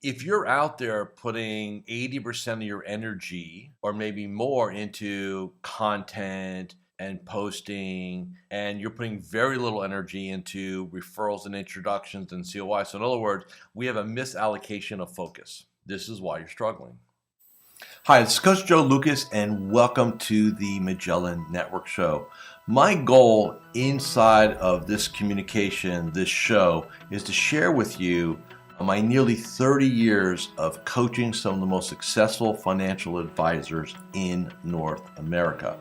if you're out there putting 80% of your energy or maybe more into content and posting, and you're putting very little energy into referrals and introductions and COI. So in other words, we have a misallocation of focus. This is why you're struggling. Hi, this is Coach Joe Lucas, and welcome to the Magellan Network Show. My goal inside of this communication, this show, is to share with you my nearly 30 years of coaching some of the most successful financial advisors in North America.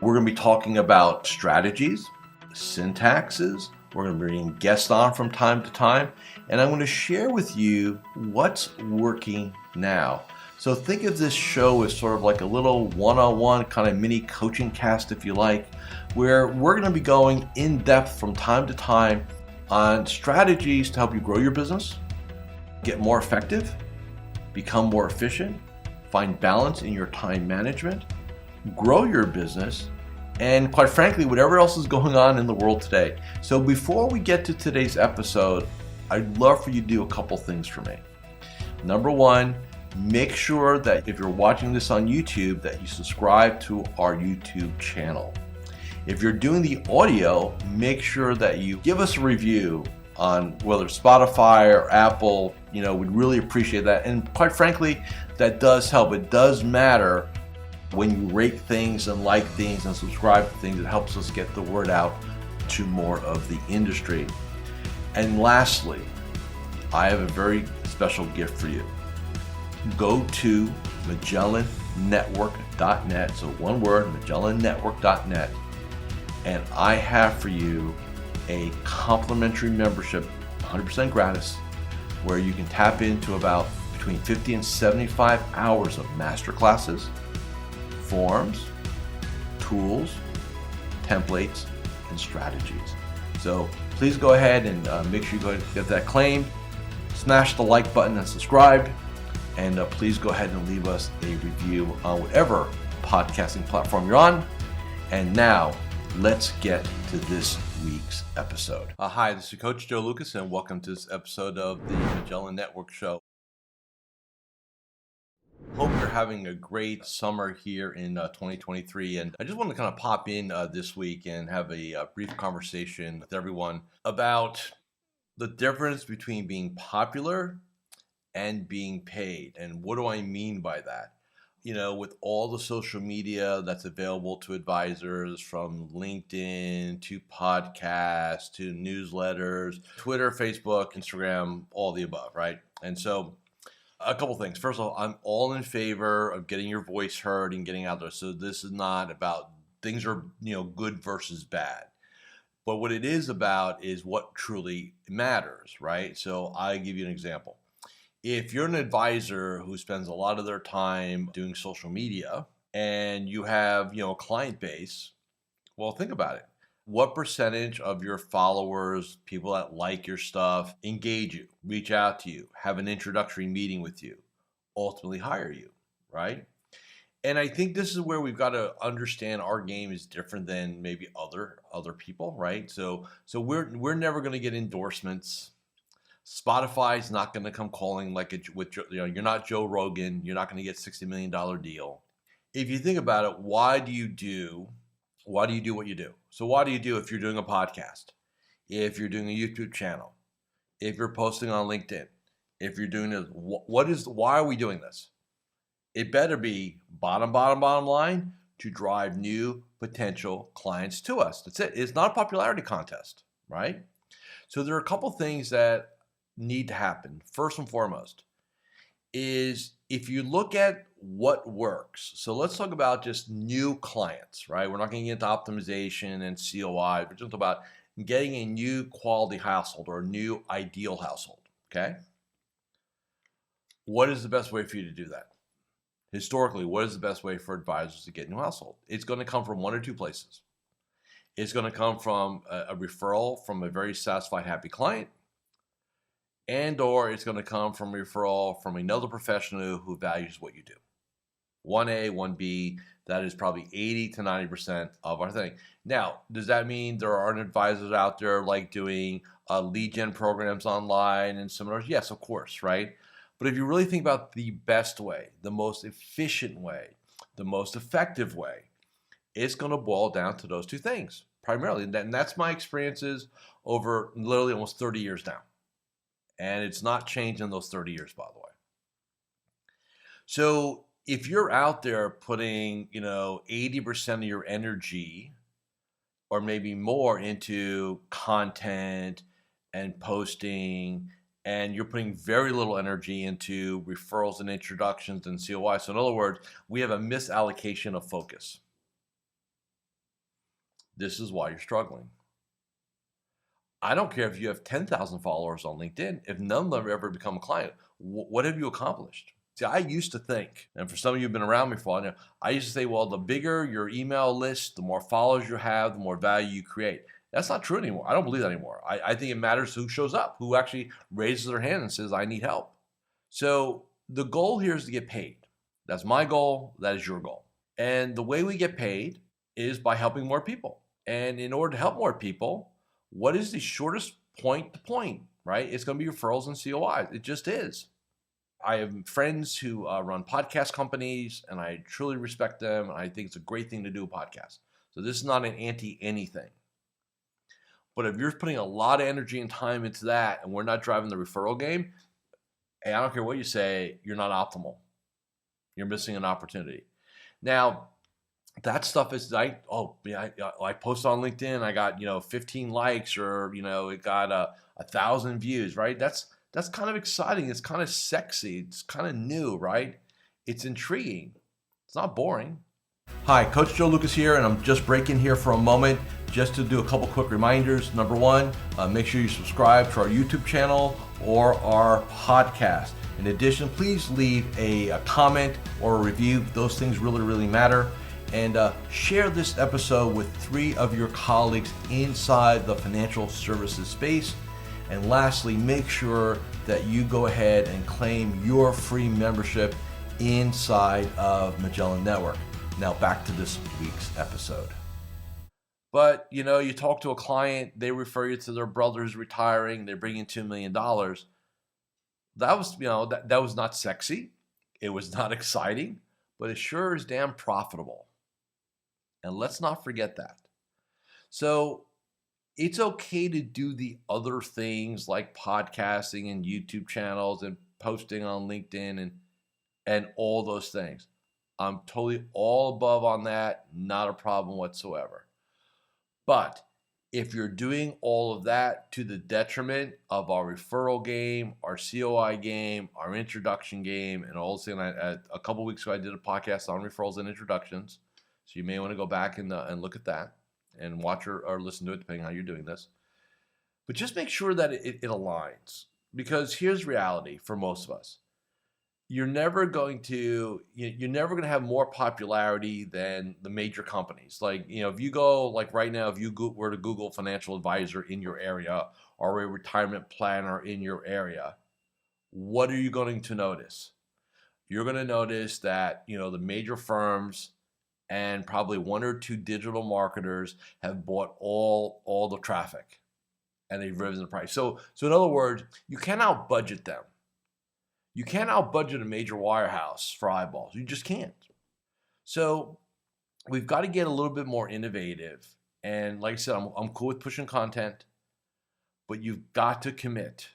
We're going to be talking about strategies, syntaxes. We're going to be bringing guests on from time to time, and I'm going to share with you what's working now. So think of this show as sort of like a little one-on-one kind of mini coaching cast, if you like, where we're going to be going in depth from time to time on strategies to help you grow your business, get more effective, become more efficient, find balance in your time management, grow your business, and quite frankly, whatever else is going on in the world today. So before we get to today's episode, I'd love for you to do a couple things for me. Number one, make sure that if you're watching this on YouTube, that you subscribe to our YouTube channel. If you're doing the audio, make sure that you give us a review on whether Spotify or Apple. We'd really appreciate that. And quite frankly, that does help. It does matter when you rate things and like things and subscribe to things. It helps us get the word out to more of the industry. And lastly, I have a very special gift for you. Go to MagellanNetwork.net, so one word, MagellanNetwork.net, and I have for you a complimentary membership, 100% gratis, where you can tap into about between 50 and 75 hours of masterclasses, forms, tools, templates, and strategies. So please go ahead and make sure you go ahead and get that claimed, smash the like button and subscribe. And please go ahead and leave us a review on whatever podcasting platform you're on. And now, let's get to this week's episode. Hi, this is Coach Joe Lucas, and welcome to this episode of the Magellan Network Show. Hope you're having a great summer here in 2023. And I just want to kind of pop in this week and have a brief conversation with everyone about the difference between being popular and being paid. And what do I mean by that? With all the social media that's available to advisors, from LinkedIn to podcasts to newsletters, Twitter, Facebook, Instagram, all the above, right? And so a couple things. First of all, I'm all in favor of getting your voice heard and getting out there. So this is not about things are, good versus bad. But what it is about is what truly matters, right? So I'll give you an example. If you're an advisor who spends a lot of their time doing social media and you have, a client base, well, think about it. What percentage of your followers, people that like your stuff, engage you, reach out to you, have an introductory meeting with you, ultimately hire you, right? And I think this is where we've got to understand our game is different than maybe other people, right? So we're never going to get endorsements. Spotify's not going to come calling you're not Joe Rogan. You're not going to get $60 million deal. If you think about it, why do you do what you do? So why do you do if you're doing a podcast, if you're doing a YouTube channel, if you're posting on LinkedIn, if you're doing this, why are we doing this? It better be bottom line to drive new potential clients to us. That's it. It's not a popularity contest, right? So there are a couple things that need to happen. First and foremost is if you look at what works. So let's talk about just new clients, right? We're not going to get into optimization and COI. We're just about getting a new quality household or a new ideal household, okay? What is the best way for you to do that? Historically, what is the best way for advisors to get a new household? It's going to come from one or two places. It's going to come from a referral from a very satisfied, happy client, and or it's going to come from a referral from another professional who values what you do. 1A, 1B, that is probably 80 to 90% of our thing. Now, does that mean there aren't advisors out there like doing lead gen programs online and seminars? Yes, of course, right? But if you really think about the best way, the most efficient way, the most effective way, it's going to boil down to those two things primarily. And that's my experiences over literally almost 30 years now. And it's not changed in those 30 years, by the way. So if you're out there putting, 80% of your energy or maybe more into content and posting, and you're putting very little energy into referrals and introductions and COI. So in other words, we have a misallocation of focus. This is why you're struggling. I don't care if you have 10,000 followers on LinkedIn. If none of them ever become a client, what have you accomplished? See, I used to think, and for some of you who've been around me for a while, I used to say, well, the bigger your email list, the more followers you have, the more value you create. That's not true anymore. I don't believe that anymore. I think it matters who shows up, who actually raises their hand and says, I need help. So the goal here is to get paid. That's my goal. That is your goal. And the way we get paid is by helping more people. And in order to help more people, what is the shortest point to point, right? It's going to be referrals and COIs. It just is. I have friends who run podcast companies, and I truly respect them. And I think it's a great thing to do a podcast. So this is not an anti-anything. But if you're putting a lot of energy and time into that, and we're not driving the referral game, hey, I don't care what you say, you're not optimal. You're missing an opportunity. Now, that stuff is like, I post on LinkedIn, I got 15 likes, or it got 1,000 views, right? That's kind of exciting. It's kind of sexy. It's kind of new, right? It's intriguing. It's not boring. Hi, Coach Joe Lukacs here, and I'm just breaking here for a moment just to do a couple quick reminders. Number one, make sure you subscribe to our YouTube channel or our podcast. In addition, please leave a comment or a review. Those things really, really matter. And share this episode with 3 of your colleagues inside the financial services space. And lastly, make sure that you go ahead and claim your free membership inside of Magellan Network. Now back to this week's episode. But you talk to a client, they refer you to their brother who's retiring, they bring in $2 million. That was, that was not sexy. It was not exciting, but it sure is damn profitable. And let's not forget that. So it's okay to do the other things like podcasting and YouTube channels and posting on LinkedIn and all those things. I'm totally all above on that. Not a problem whatsoever. But if you're doing all of that to the detriment of our referral game, our COI game, our introduction game, and all those things, a couple weeks ago I did a podcast on referrals and introductions. So you may want to go back and look at that and watch or listen to it, depending on how you're doing this. But just make sure that it aligns, because here's reality for most of us. You're never going to have more popularity than the major companies. Like, if you go, like right now, if you were to Google financial advisor in your area or a retirement planner in your area, what are you going to notice? You're going to notice that, the major firms and probably 1 or 2 digital marketers have bought all the traffic, and they've risen the price. So in other words, you can't out budget them. You can't out budget a major wirehouse for eyeballs. You just can't. So we've got to get a little bit more innovative. And like I said, I'm cool with pushing content, but you've got to commit.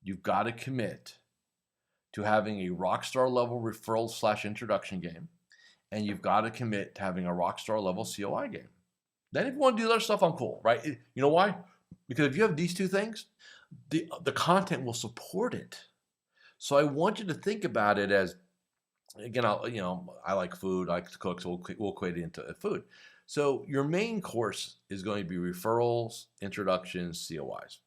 You've got to commit to having a rockstar level referral / introduction game. And you've got to commit to having a rockstar level COI game. Then if you want to do other stuff, I'm cool, right? You know why? Because if you have these 2 things, the content will support it. So I want you to think about it as, again, I like food, I like to cook, so we'll equate it into food. So your main course is going to be referrals, introductions, COIs.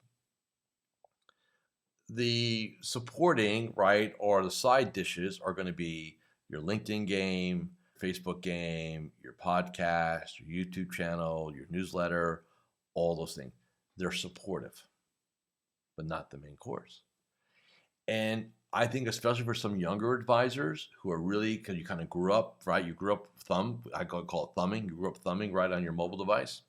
The supporting, right, or the side dishes are going to be your LinkedIn game, Facebook game, your podcast, your YouTube channel, your newsletter, all those things. They're supportive, but not the main course. And I think especially for some younger advisors who are really, because you kind of grew up, right? You grew up I call it thumbing. You grew up thumbing right on your mobile device,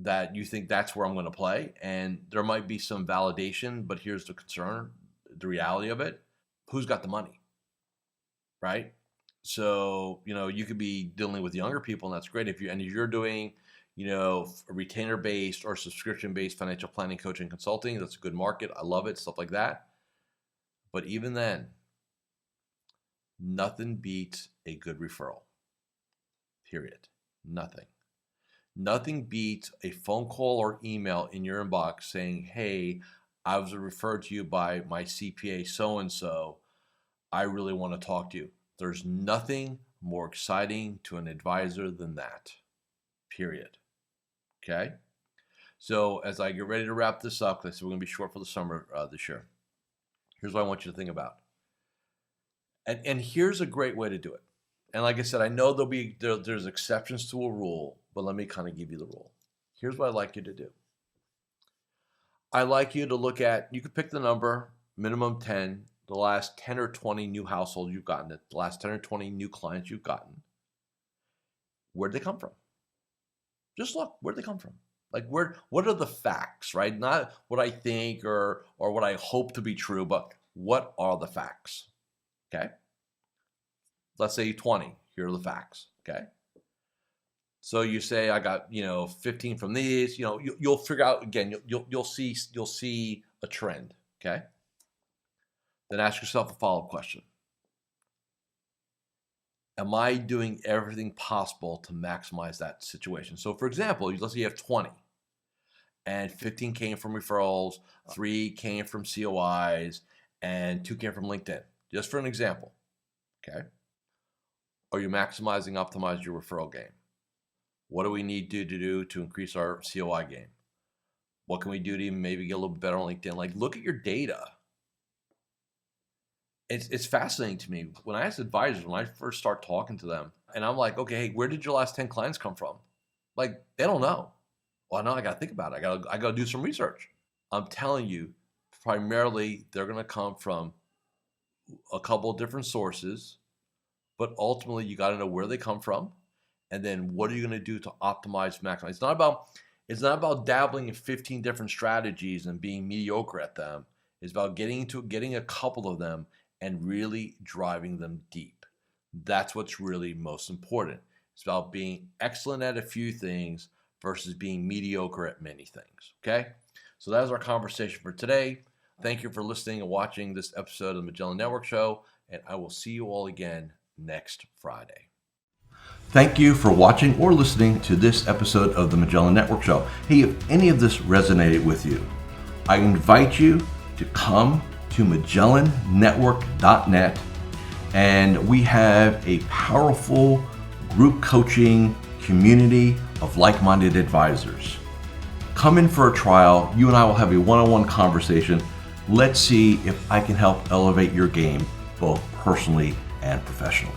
that you think that's where I'm going to play. And there might be some validation, but here's the concern, the reality of it. who's got the money, right? So, you could be dealing with younger people, and that's great. If you're doing, a retainer-based or subscription-based financial planning, coaching, consulting, that's a good market. I love it, stuff like that. But even then, nothing beats a good referral, period. Nothing. Nothing beats a phone call or email in your inbox saying, hey, I was referred to you by my CPA so-and-so. I really want to talk to you. There's nothing more exciting to an advisor than that, period. Okay? So as I get ready to wrap this up, because we're going to be short for the summer this year, here's what I want you to think about. And here's a great way to do it. And like I said, I know there's exceptions to a rule, but let me kind of give you the rule. Here's what I'd like you to do. I'd like you to look at, you could pick the number, minimum 10, the last 10 or 20 new households you've gotten, the last 10 or 20 new clients you've gotten. Where'd they come from? Just look, where'd they come from? Like what are the facts, right? Not what I think or what I hope to be true, but what are the facts? Okay? Let's say 20. Here are the facts. Okay? So you say I got 15 from these. You'll figure out again. You'll see a trend. Okay? Then ask yourself a follow-up question. Am I doing everything possible to maximize that situation? So for example, let's say you have 20 and 15 came from referrals, 3 came from COIs, and 2 came from LinkedIn. Just for an example. Okay? Are you maximizing, optimize your referral game? What do we need to do to increase our COI game? What can we do to maybe get a little bit better on LinkedIn? Like, look at your data. It's fascinating to me. When I ask advisors, when I first start talking to them, and I'm like, okay, hey, where did your last 10 clients come from? Like, they don't know. Well, no, I got to think about it. I got to do some research. I'm telling you, primarily, they're going to come from a couple of different sources, but ultimately, you got to know where they come from, and then what are you going to do to optimize, maximize? It's not about dabbling in 15 different strategies and being mediocre at them. It's about getting a couple of them and really driving them deep. That's what's really most important. It's about being excellent at a few things versus being mediocre at many things. Okay? So that is our conversation for today. Thank you for listening and watching this episode of the Magellan Network Show, and I will see you all again next Friday. Thank you for watching or listening to this episode of the Magellan Network Show. Hey, if any of this resonated with you, I invite you to come to MagellanNetwork.net, and we have a powerful group coaching community of like-minded advisors. Come in for a trial. You and I will have a one-on-one conversation. Let's see if I can help elevate your game both personally and professionally.